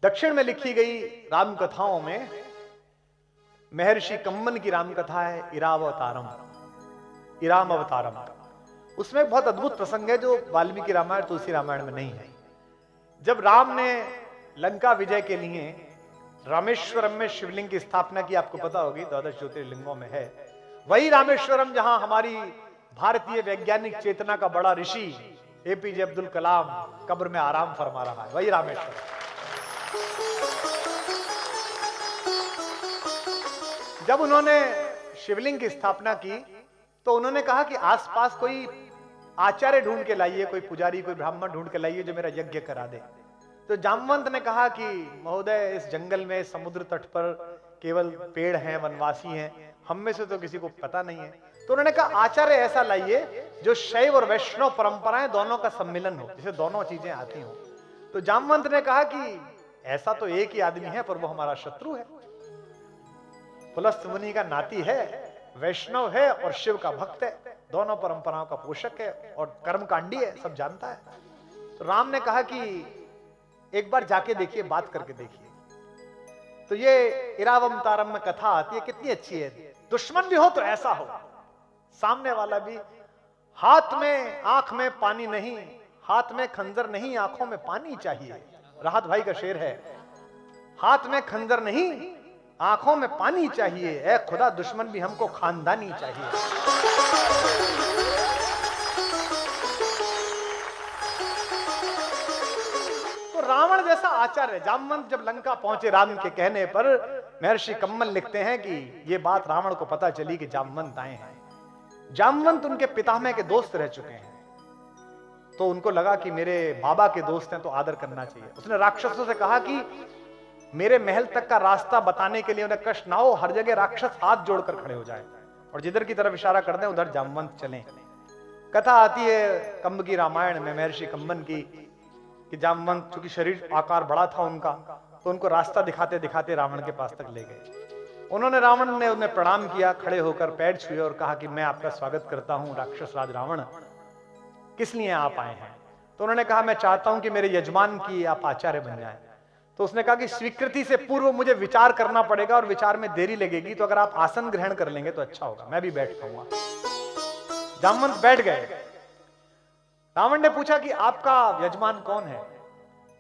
दक्षिण में लिखी गई राम कथाओं में महर्षि कम्मन की राम कथा है इरावतारम, इराम अवतारम। उसमें एक बहुत अद्भुत प्रसंग है जो वाल्मीकि रामायण तुलसी रामायण में नहीं है। जब राम ने लंका विजय के लिए रामेश्वरम में शिवलिंग की स्थापना की, आपको पता होगी 12 ज्योतिर्लिंगों में है, वही रामेश्वरम जहां हमारी भारतीय वैज्ञानिक चेतना का बड़ा ऋषि एपीजे अब्दुल कलाम कब्र में आराम फरमा रहा है, वही रामेश्वरम। जब उन्होंने शिवलिंग की स्थापना की तो उन्होंने कहा कि आसपास कोई आचार्य ढूंढ के लाइए, कोई पुजारी, कोई ब्राह्मण ढूंढ के लाइए जो मेरा यज्ञ करा दे। तो जामवंत ने कहा कि महोदय, इस जंगल में समुद्र तट पर केवल पेड़ हैं, वनवासी हैं, हम में से तो किसी को पता नहीं है। तो उन्होंने कहा आचार्य ऐसा लाइए जो शैव और वैष्णव परंपराएं दोनों का सम्मिलन हो, जिसे दोनों चीजें आती हो। तो जामवंत ने कहा कि ऐसा तो एक ही आदमी है पर वो हमारा शत्रु है, पुलस्त मुनि का नाती है, वैष्णव है और शिव का भक्त है, दोनों परंपराओं का पोषक है और कर्मकांडी है, सब जानता है। तो राम ने कहा कि एक बार जाके देखिए, बात करके देखिए। तो ये इरावतारम में कथा आती है, कितनी अच्छी है। दुश्मन भी हो तो ऐसा हो, सामने वाला भी, हाथ में आंख में पानी नहीं, हाथ में खंजर नहीं, आंखों में पानी चाहिए। राहत भाई का शेर है, हाथ में खंजर नहीं, आंखों में पानी चाहिए, ऐ खुदा दुश्मन भी हमको खानदानी चाहिए। तो रावण जैसा आचार्य, जामवंत जब लंका पहुंचे राम के कहने पर, महर्षि कम्मल लिखते हैं कि यह बात रावण को पता चली कि जामवंत आए हैं। जामवंत उनके पितामह के दोस्त रह चुके हैं, तो उनको लगा कि मेरे बाबा के दोस्त हैं तो आदर करना चाहिए। उसने राक्षसों से कहा कि मेरे महल तक का रास्ता बताने के लिए उन्हें कष्ट ना हो, हर जगह राक्षस हाथ जोड़कर खड़े हो जाए और जिधर की तरफ इशारा कर दें उधर जामवंत चलें। कथा आती है कंब की रामायण में महर्षि कम्मन की कि जामवंत, चूंकि शरीर आकार बड़ा था उनका, तो उनको रास्ता दिखाते दिखाते रावण के पास तक ले गए। उन्होंने, रावण ने उन्हें प्रणाम किया, खड़े होकर पैर छुए और कहा कि मैं आपका स्वागत करता हूं राक्षस राज रावण, किस लिए आप आए हैं? तो उन्होंने कहा मैं चाहता हूं कि मेरे यजमान की आप आचार्य बन जाएं। तो उसने कहा कि स्वीकृति से पूर्व मुझे विचार करना पड़ेगा और विचार में देरी लगेगी, तो अगर आप आसन ग्रहण कर लेंगे तो अच्छा होगा, मैं भी बैठ पाऊंगा। जामवंत बैठ गए। रावण ने पूछा कि आपका यजमान कौन है?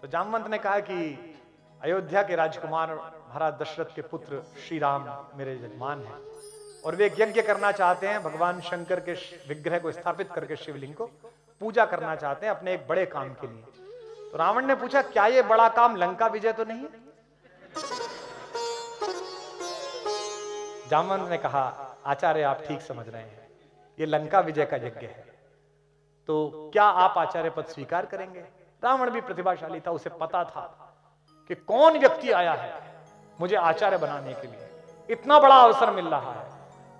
तो जामवंत ने कहा कि अयोध्या के राजकुमार महाराज दशरथ के पुत्र श्री राम मेरे यजमान हैं और वे एक यज्ञ करना चाहते हैं, भगवान शंकर के विग्रह को स्थापित करके शिवलिंग को पूजा करना चाहते हैं अपने एक बड़े काम के लिए। तो रावण ने पूछा क्या ये बड़ा काम लंका विजय तो नहीं है? जामवंत ने कहा आचार्य आप ठीक समझ रहे हैं, ये लंका विजय का यज्ञ है, तो क्या आप आचार्य पद स्वीकार करेंगे? रावण भी प्रतिभाशाली था, उसे पता था कि कौन व्यक्ति आया है मुझे आचार्य बनाने के लिए, इतना बड़ा अवसर मिल रहा है।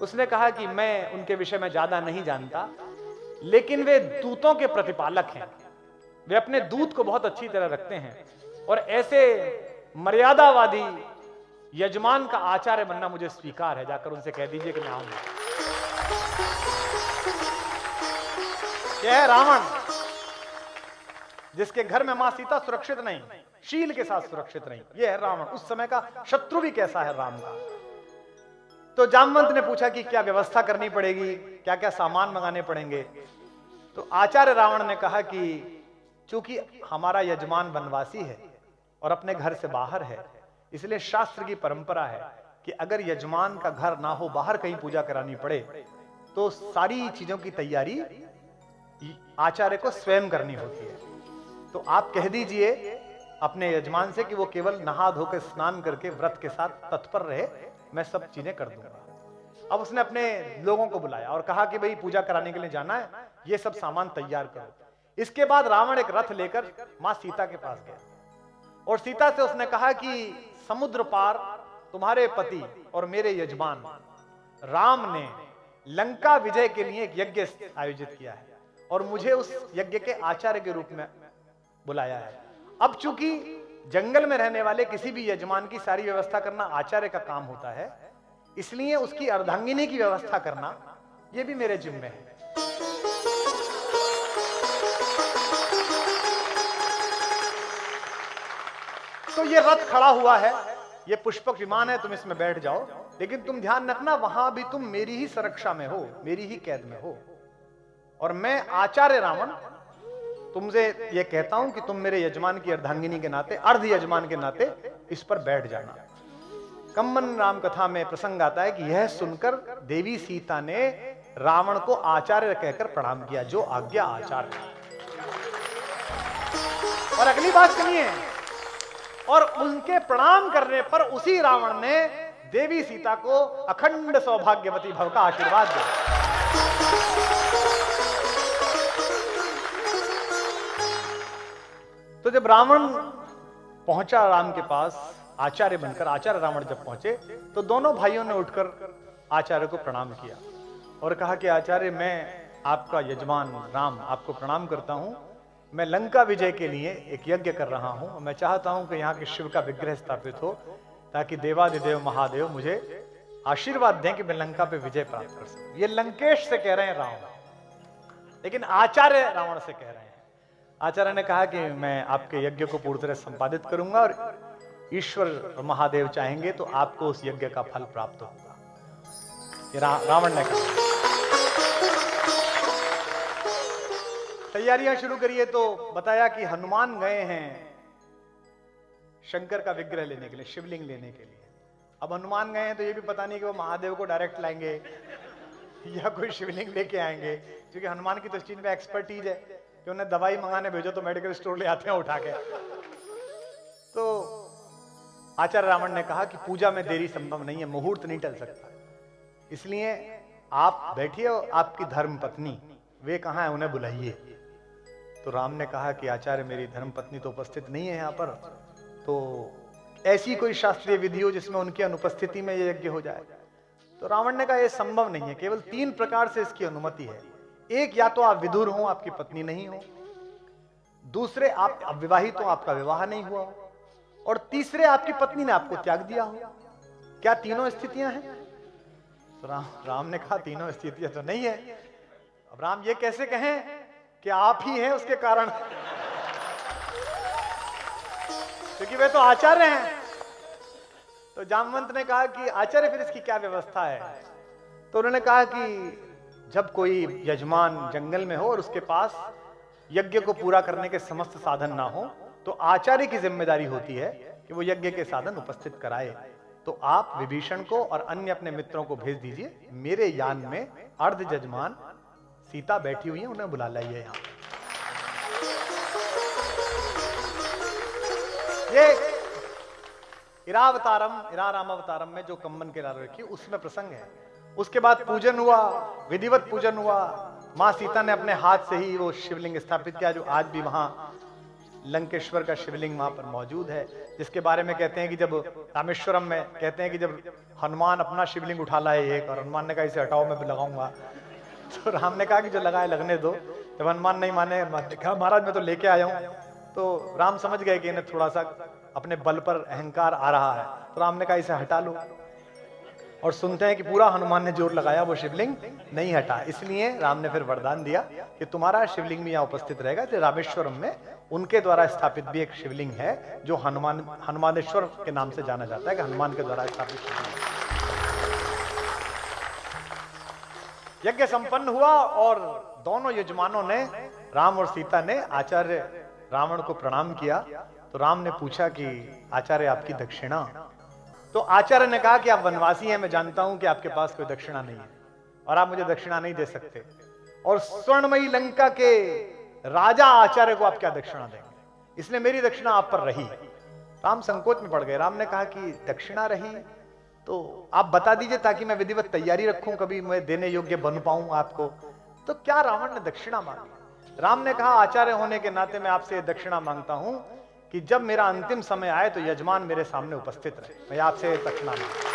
उसने कहा कि मैं उनके विषय में ज्यादा नहीं जानता, लेकिन वे दूतों के प्रतिपालक हैं, वे अपने दूत को बहुत अच्छी तरह रखते हैं और ऐसे मर्यादावादी यजमान का आचार्य बनना मुझे स्वीकार है, जाकर उनसे कह दीजिए कि मैं आऊंगा। यह है रावण, जिसके घर में मां सीता सुरक्षित नहीं, शील के साथ सुरक्षित नहीं। यह है रावण। उस समय का शत्रु भी कैसा है राम का। तो जामवंत ने पूछा कि क्या व्यवस्था करनी पड़ेगी, क्या क्या सामान मंगाने पड़ेंगे? तो आचार्य रावण ने कहा कि चूंकि हमारा यजमान वनवासी है और अपने घर से बाहर है, इसलिए शास्त्र की परंपरा है कि अगर यजमान का घर ना हो, बाहर कहीं पूजा करानी पड़े, तो सारी चीजों की तैयारी आचार्य को स्वयं करनी होती है। तो आप कह दीजिए अपने यजमान से कि वो केवल नहा धोकर स्नान करके व्रत के साथ तत्पर रहे, मैं सब चीजें कर दूंगा। अब उसने अपने लोगों को बुलाया और कहा कि भाई पूजा कराने के लिए जाना है, ये सब सामान तैयार करो। इसके बाद रावण एक रथ लेकर मां सीता के पास गया और सीता से उसने कहा कि समुद्र पार तुम्हारे पति और मेरे यजमान राम ने लंका विजय के लिए एक यज्ञ आयोजित किया है और मुझे उस यज्ञ के आचार्य के रूप में बुलाया है। अब चूंकि जंगल में रहने वाले किसी भी यजमान की सारी व्यवस्था करना आचार्य का काम होता है, इसलिए उसकी अर्धांगिनी की व्यवस्था करना यह भी मेरे जिम्मे है। तो ये रथ खड़ा हुआ है, ये पुष्पक विमान है, तुम इसमें बैठ जाओ, लेकिन तुम ध्यान रखना वहां भी तुम मेरी ही सुरक्षा में हो, मेरी ही कैद में हो। और मैं आचार्य रावण तुमसे ये कहता हूं कि तुम मेरे यजमान की अर्धांगिनी के नाते, अर्ध यजमान के नाते इस पर बैठ जाना। कम्मन राम कथा में प्रसंग आता है कि यह सुनकर देवी सीता ने रावण को आचार्य कहकर प्रणाम किया, जो आज्ञा आचार्य। और अगली बात सुनिए, और उनके प्रणाम करने पर उसी रावण ने देवी सीता को अखंड सौभाग्यवती भव का आशीर्वाद दिया। तो जब रावण पहुंचा राम के पास आचार्य बनकर, आचार्य रावण जब पहुंचे तो दोनों भाइयों ने उठकर आचार्य को प्रणाम किया और कहा कि आचार्य, मैं आपका यजमान राम आपको प्रणाम करता हूं। मैं लंका विजय के लिए एक यज्ञ कर रहा हूं। मैं चाहता हूं कि यहाँ के शिव का विग्रह स्थापित हो, ताकि देवादिदेव महादेव मुझे आशीर्वाद दें कि मैं लंका पे विजय प्राप्त कर सकूं। ये लंकेश से कह रहे हैं रावण, लेकिन आचार्य रावण से कह रहे हैं। आचार्य ने कहा कि मैं आपके यज्ञ को पूरी तरह संपादित करूंगा और ईश्वर और महादेव चाहेंगे तो आपको उस यज्ञ का फल प्राप्त होगा। ये रावण ने कहा। तैयारियां शुरू करिए तो बताया कि हनुमान गए हैं शंकर का विग्रह लेने के लिए, शिवलिंग लेने के लिए। अब हनुमान गए हैं तो ये भी पता नहीं कि वो महादेव को डायरेक्ट लाएंगे या कोई शिवलिंग लेके आएंगे, क्योंकि हनुमान की तो इस चीज में एक्सपर्टीज है कि उन्हें दवाई मंगाने भेजो तो मेडिकल स्टोर ले आते हैं उठा के। तो आचार्य रावण ने कहा कि पूजा में देरी संभव नहीं है, मुहूर्त नहीं टल सकता, इसलिए आप बैठिए और आपकी धर्म पत्नी वे कहाँ है, उन्हें बुलाइए। तो राम ने कहा कि आचार्य, मेरी धर्म पत्नी तो उपस्थित नहीं है यहाँ पर, तो ऐसी कोई शास्त्रीय विधि हो जिसमें उनकी अनुपस्थिति में यह यज्ञ हो जाए। तो रावण ने कहा यह संभव नहीं है, केवल 3 प्रकार से इसकी अनुमति है। एक, या तो आप विदुर हो, आपकी पत्नी नहीं हो, दूसरे आप अविवाहित हो, आपका विवाह नहीं हुआ हो, और तीसरे आपकी पत्नी ने आपको त्याग दिया हो। क्या तीनों स्थितियां हैं? तो राम ने कहा तीनों स्थितियां तो नहीं है। अब राम ये कैसे कहें कि आप ही हैं उसके कारण, क्योंकि वे तो आचार्य हैं। तो जामवंत ने कहा कि आचार्य फिर इसकी क्या व्यवस्था है? तो उन्होंने कहा कि जब कोई यजमान जंगल में हो और उसके पास यज्ञ को पूरा करने के समस्त साधन ना हो, तो आचार्य की जिम्मेदारी होती है कि वो यज्ञ के साधन उपस्थित कराए। तो आप विभीषण को और अन्य अपने मित्रों को भेज दीजिए, मेरे यान में अर्ध यजमान सीता बैठी हुई है, उन्हें बुला लाइए यहाँ। ये इरारामावतारम में जो कम्मन के लाल रखी उसमें प्रसंग है। उसके बाद पूजन हुआ, विधिवत पूजन हुआ। मां सीता ने अपने हाथ से ही वो शिवलिंग स्थापित किया, जो आज भी वहां लंकेश्वर का शिवलिंग वहां पर मौजूद है, जिसके बारे में कहते हैं कि जब रामेश्वरम में कहते हैं कि जब हनुमान अपना शिवलिंग उठा लाए एक, और हनुमान ने कहा इसे हटाओ मैं लगाऊंगा, तो राम ने कहा कि जो लगाए लगने दो। जब हनुमान नहीं माने, कहा महाराज मैं तो लेके आया हूं, तो राम समझ गए कि इन्हें थोड़ा सा अपने बल पर अहंकार आ रहा है, तो राम ने कहा इसे हटा लो। और सुनते हैं कि पूरा हनुमान ने जोर लगाया, वो शिवलिंग नहीं हटा। इसलिए राम ने फिर वरदान दिया कि तुम्हारा शिवलिंग भी यहाँ उपस्थित रहेगा। तो रामेश्वरम में उनके द्वारा स्थापित भी एक शिवलिंग है, जो हनुमानेश्वर के नाम से जाना जाता है, कि हनुमान के द्वारा स्थापित शिवलिंग। यज्ञ संपन्न हुआ और दोनों यजमानों ने, राम और सीता ने, आचार्य रावण को प्रणाम किया। तो राम ने पूछा कि आचार्य आपकी दक्षिणा? तो आचार्य ने कहा कि आप वनवासी हैं, मैं जानता हूं कि आपके पास कोई दक्षिणा नहीं है और आप मुझे दक्षिणा नहीं दे सकते, और स्वर्णमयी लंका के राजा आचार्य को आप क्या दक्षिणा देंगे, इसलिए मेरी दक्षिणा आप पर रही। राम संकोच में पड़ गए। राम ने कहा कि दक्षिणा रही तो आप बता दीजिए ताकि मैं विधिवत तैयारी रखूं, कभी मैं देने योग्य बन पाऊं आपको। तो क्या रावण ने दक्षिणा मांगी? राम ने कहा आचार्य होने के नाते मैं आपसे दक्षिणा मांगता हूं कि जब मेरा अंतिम समय आए तो यजमान मेरे सामने उपस्थित रहे, मैं आपसे दक्षिणा मांगता हूं।